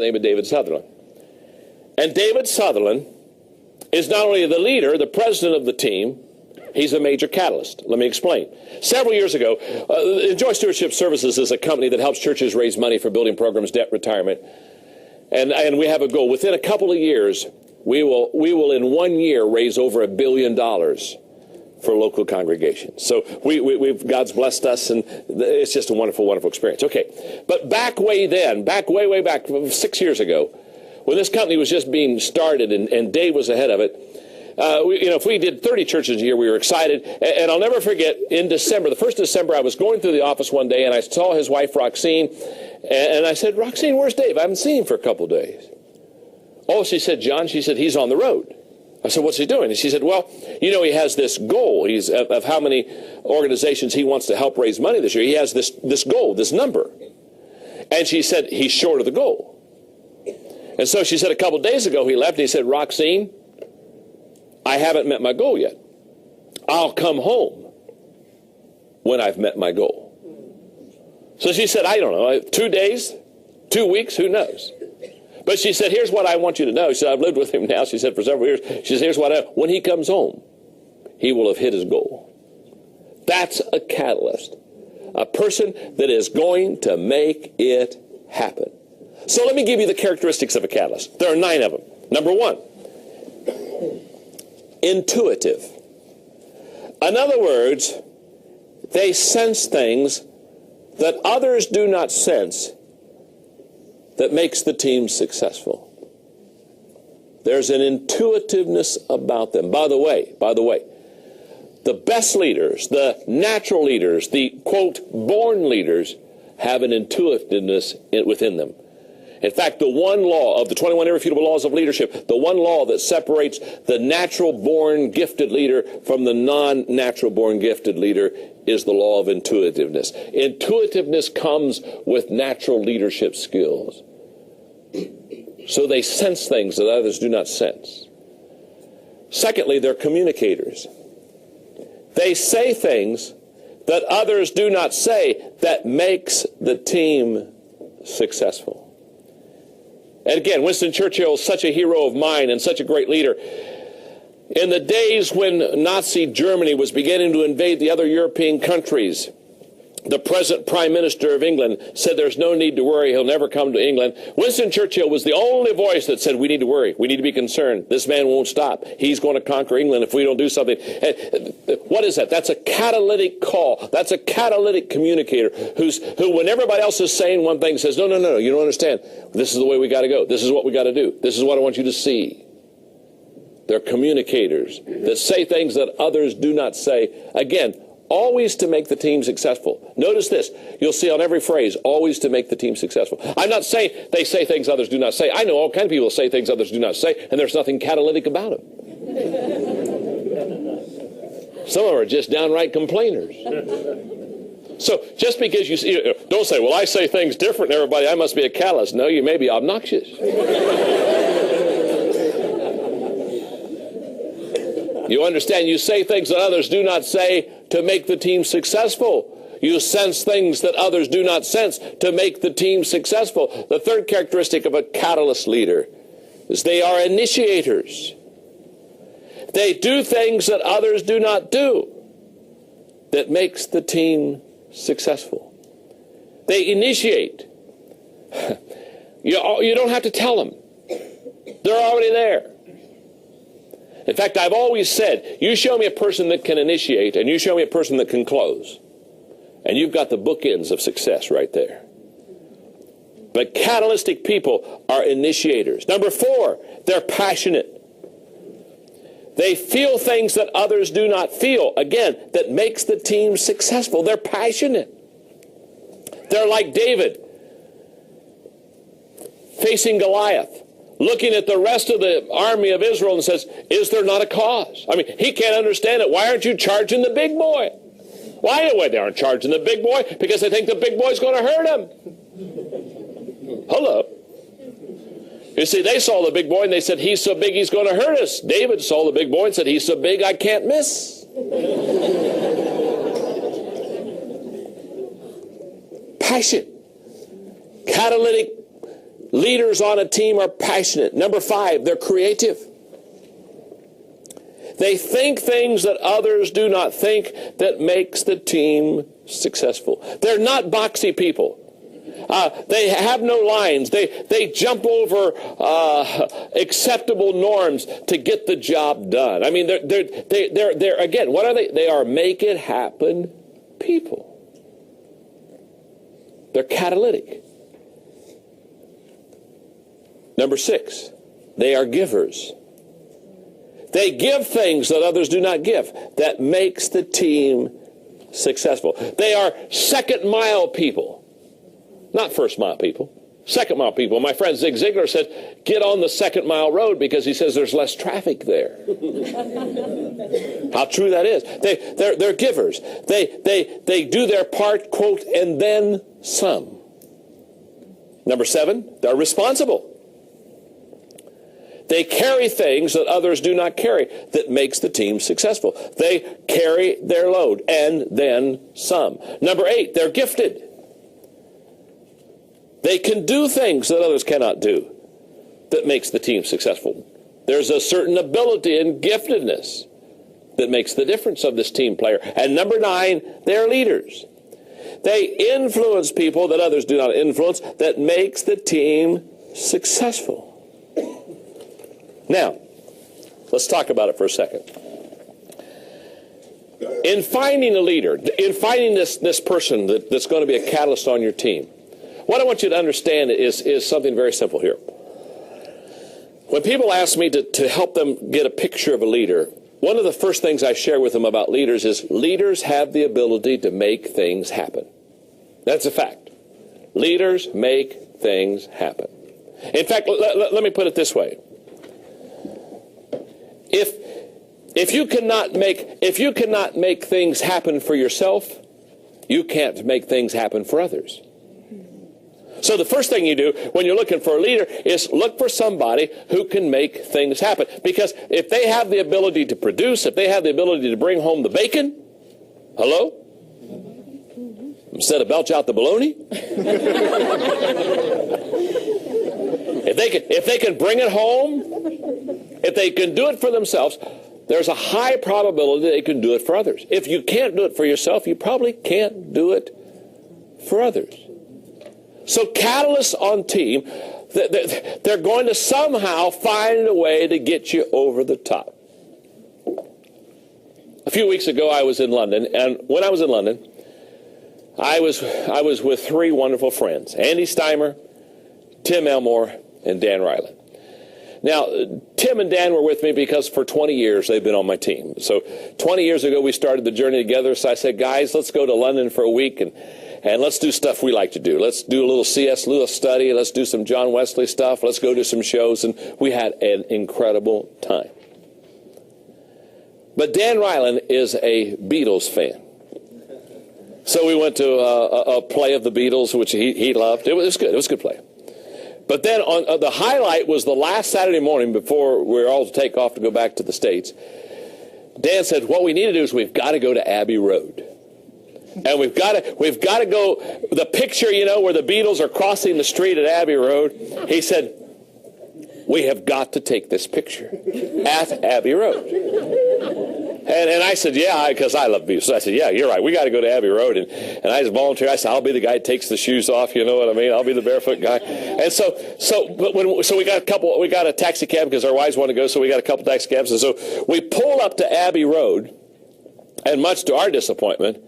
the name of David Sutherland. And David Sutherland is not only the leader, the president of the team, he's a major catalyst. Let me explain. Several years ago, Enjoy Stewardship Services is a company that helps churches raise money for building programs, debt, retirement. And we have a goal. Within a couple of years, we will in 1 year raise over $1 billion for local congregations. So we've God's blessed us, and it's just a wonderful, wonderful experience. Okay, but back way way back 6 years ago, when this company was just being started and Dave was ahead of it, if we did 30 churches a year, we were excited. And I'll never forget, in December, the 1st of December, I was going through the office one day, and I saw his wife, Roxine, and I said, Roxine, where's Dave? I haven't seen him for a couple of days. Oh, she said, John, she said, he's on the road. I said, what's he doing? And she said, well, he has this goal. He's of how many organizations he wants to help raise money this year. He has this goal, this number. And she said, he's short of the goal. And so she said a couple of days ago he left, and he said, Roxine, I haven't met my goal yet. I'll come home when I've met my goal. So she said, I don't know, 2 days, 2 weeks, who knows? But she said, here's what I want you to know. She said, I've lived with him now, she said, for several years. She said, here's what when he comes home, he will have hit his goal. That's a catalyst. A person that is going to make it happen. So let me give you the characteristics of a catalyst. There are 9 of them. Number 1, intuitive. In other words, they sense things that others do not sense that makes the team successful. There's an intuitiveness about them. By the way, the best leaders, the natural leaders, the, quote, born leaders, have an intuitiveness within them. In fact, the one law of the 21 irrefutable laws of leadership, the one law that separates the natural-born gifted leader from the non-natural born gifted leader is the law of intuitiveness. Intuitiveness comes with natural leadership skills. So they sense things that others do not sense. Secondly, they're communicators. They say things that others do not say that makes the team successful. And again, Winston Churchill is such a hero of mine and such a great leader. In the days when Nazi Germany was beginning to invade the other European countries, the present Prime Minister of England said there's no need to worry, he'll never come to England. Winston Churchill was the only voice that said we need to worry, we need to be concerned. This man won't stop. He's going to conquer England if we don't do something. And what is that? That's a catalytic call. That's a catalytic communicator who when everybody else is saying one thing says, no, you don't understand. This is the way we got to go. This is what we got to do. This is what I want you to see. They're communicators that say things that others do not say. Again, always to make the team successful. Notice this. You'll see on every phrase, always to make the team successful. I'm not saying they say things others do not say. I know all kinds of people say things others do not say, and there's nothing catalytic about them. Some of them are just downright complainers. So just because you see, don't say, well, I say things different than everybody, I must be a catalyst. No, you may be obnoxious. You understand? You say things that others do not say to make the team successful. You sense things that others do not sense to make the team successful. The third characteristic of a catalyst leader is they are initiators. They do things that others do not do that makes the team successful. They initiate. You don't have to tell them. They're already there. In fact, I've always said, you show me a person that can initiate and you show me a person that can close. And you've got the bookends of success right there. But catalytic people are initiators. Number 4, they're passionate. They feel things that others do not feel. Again, that makes the team successful. They're passionate. They're like David facing Goliath, looking at the rest of the army of Israel and says, is there not a cause? I mean, he can't understand it. Why aren't you charging the big boy? Why they aren't charging the big boy? Because they think the big boy's going to hurt him. Hello. You see, they saw the big boy and they said, he's so big he's going to hurt us. David saw the big boy and said, he's so big I can't miss. Passion. Catalytic Leaders on a team are passionate. Number 5, they're creative. They think things that others do not think that makes the team successful. They're not boxy people. They have no lines. They jump over acceptable norms to get the job done. I mean, they're again, what are they? They are make it happen people. They're catalytic. Number 6, they are givers. They give things that others do not give. That makes the team successful. They are second mile people. Not first mile people. Second mile people. My friend Zig Ziglar said, get on the second mile road because he says there's less traffic there. How true that is. They're givers. They do their part, quote, and then some. Number 7, they're responsible. They carry things that others do not carry that makes the team successful. They carry their load and then some. Number 8, they're gifted. They can do things that others cannot do that makes the team successful. There's a certain ability and giftedness that makes the difference of this team player. And number 9, they're leaders. They influence people that others do not influence that makes the team successful. Now, let's talk about it for a second. In finding a leader, in finding this person that's going to be a catalyst on your team, what I want you to understand is something very simple here. When people ask me to help them get a picture of a leader, one of the first things I share with them about leaders is leaders have the ability to make things happen. That's a fact. Leaders make things happen. In fact, let me put it this way. If you cannot make things happen for yourself, you can't make things happen for others. So the first thing you do when you're looking for a leader is look for somebody who can make things happen. Because if they have the ability to produce, if they have the ability to bring home the bacon, hello? Instead of belch out the bologna? If they can bring it home, if they can do it for themselves, there's a high probability they can do it for others. If you can't do it for yourself, you probably can't do it for others. So catalysts on team, they're going to somehow find a way to get you over the top. A few weeks ago, I was in London, and when I was in London, I was with 3 wonderful friends, Andy Steimer, Tim Elmore, and Dan Ryland. Now, Tim and Dan were with me because for 20 years they've been on my team. So 20 years ago we started the journey together, so I said, guys, let's go to London for a week and let's do stuff we like to do. Let's do a little C.S. Lewis study. Let's do some John Wesley stuff. Let's go do some shows. And we had an incredible time. But Dan Ryland is a Beatles fan. So we went to a play of the Beatles, which he loved. It was good. It was a good play. But then on the highlight was the last Saturday morning before we were all to take off to go back to the States. Dan said, what we need to do is we've got to go to Abbey Road. And we've got to go, the picture, where the Beatles are crossing the street at Abbey Road. He said, we have got to take this picture at Abbey Road. And I said, yeah, because I love Beatles. So I said, yeah, you're right. We got to go to Abbey Road. And I just volunteered. I said, I'll be the guy that takes the shoes off. You know what I mean? I'll be the barefoot guy. And so we got a taxi cab because our wives want to go. So we got a couple taxi cabs. And so we pull up to Abbey Road. And much to our disappointment,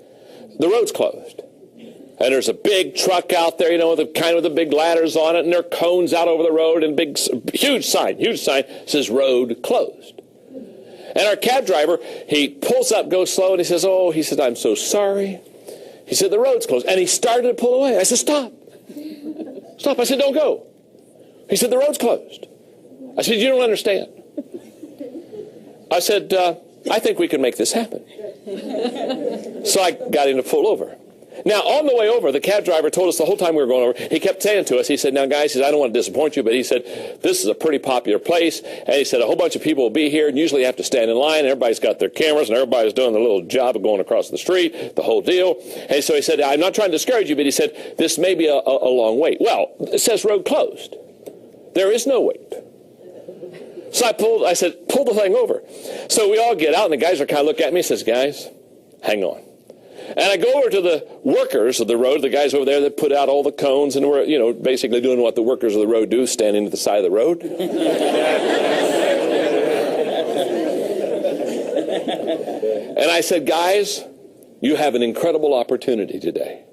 the road's closed. And there's a big truck out there, with the big ladders on it. And there are cones out over the road and huge sign says road closed. And our cab driver, he pulls up, goes slow, and he says, I'm so sorry. He said, the road's closed. And he started to pull away. I said, stop. Stop. I said, don't go. He said, the road's closed. I said, you don't understand. I said, I think we can make this happen. So I got him to pull over. Now, on the way over, the cab driver told us the whole time we were going over, he kept saying to us, he said, now, guys, I don't want to disappoint you, but he said, this is a pretty popular place. And he said, a whole bunch of people will be here, and usually you have to stand in line, and everybody's got their cameras, and everybody's doing their little job of going across the street, the whole deal. And so he said, I'm not trying to discourage you, but he said, this may be a long wait. Well, it says road closed. There is no weight. So I said, pull the thing over. So we all get out, and the guys are kind of looking at me and says, guys, hang on. And I go over to the workers of the road, the guys over there that put out all the cones, and we're, basically doing what the workers of the road do, standing at the side of the road. And I said, guys, you have an incredible opportunity today.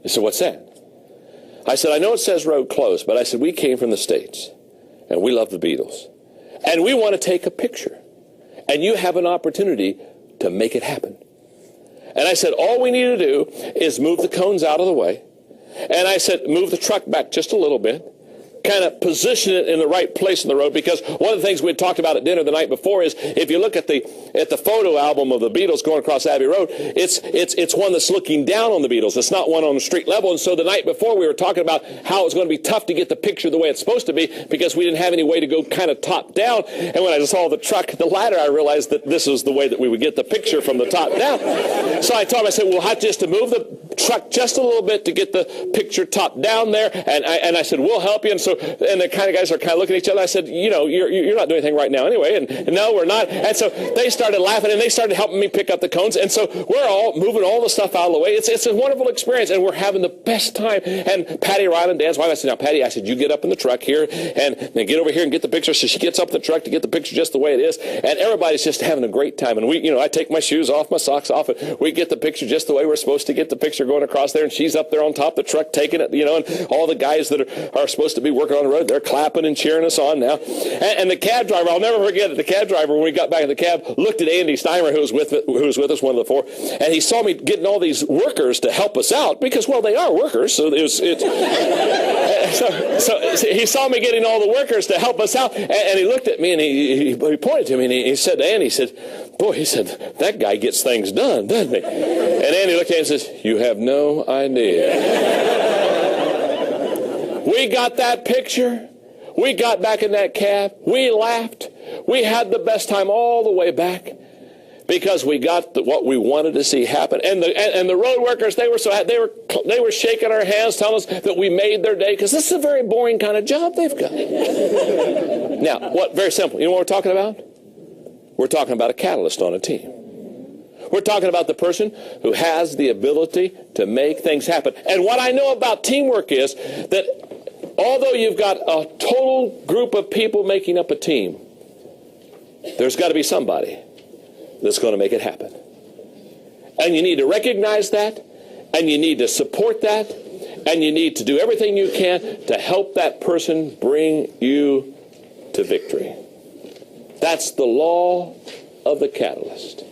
They said, what's that? I said, I know it says road closed, but I said, we came from the States, and we love the Beatles. And we want to take a picture. And you have an opportunity to make it happen. And I said, all we need to do is move the cones out of the way. And I said, move the truck back just a little bit. Kind of position it in the right place in the road, because one of the things we had talked about at dinner the night before is, if you look at the photo album of the Beatles going across Abbey Road, it's one that's looking down on the Beatles. It's not one on the street level. And so the night before we were talking about how it was going to be tough to get the picture the way it's supposed to be, because we didn't have any way to go kind of top down. And when I saw the truck, the ladder, I realized that this is the way that we would get the picture from the top down. So I told him, I said, we'll have just to move the truck just a little bit to get the picture top down there. And I said, we'll help you. And the kind of guys are kind of looking at each other. I said, you're not doing anything right now anyway. And no, we're not. And so they started laughing, and they started helping me pick up the cones. And so we're all moving all the stuff out of the way. It's a wonderful experience, and we're having the best time. And Patty Ryland, Dan's wife, I said, now, Patty, I said, you get up in the truck here and then get over here and get the picture. So she gets up in the truck to get the picture just the way it is. And everybody's just having a great time. And I take my shoes off, my socks off, and we get the picture just the way we're supposed to get the picture going across there. And she's up there on top of the truck taking it, and all the guys that are supposed to be working on the road, they're clapping and cheering us on now. And the cab driver, I'll never forget it, the cab driver, when we got back in the cab, looked at Andy Steimer, who was with us, one of the four, and he saw me getting all these workers to help us out, because, well, they are workers, so so he saw me getting all the workers to help us out, and he looked at me, and he pointed to me, and he said to Andy, he said, boy, he said, that guy gets things done, doesn't he? And Andy looked at me and says, you have no idea. We got that picture. We got back in that cab. We laughed. We had the best time all the way back, because we got what we wanted to see happen. And the road workers, they were shaking our hands, telling us that we made their day, because this is a very boring kind of job they've got. Now, very simple. You know what we're talking about? We're talking about a catalyst on a team. We're talking about the person who has the ability to make things happen. And what I know about teamwork is that although you've got a total group of people making up a team, there's got to be somebody that's going to make it happen. And you need to recognize that, and you need to support that, and you need to do everything you can to help that person bring you to victory. That's the law of the catalyst.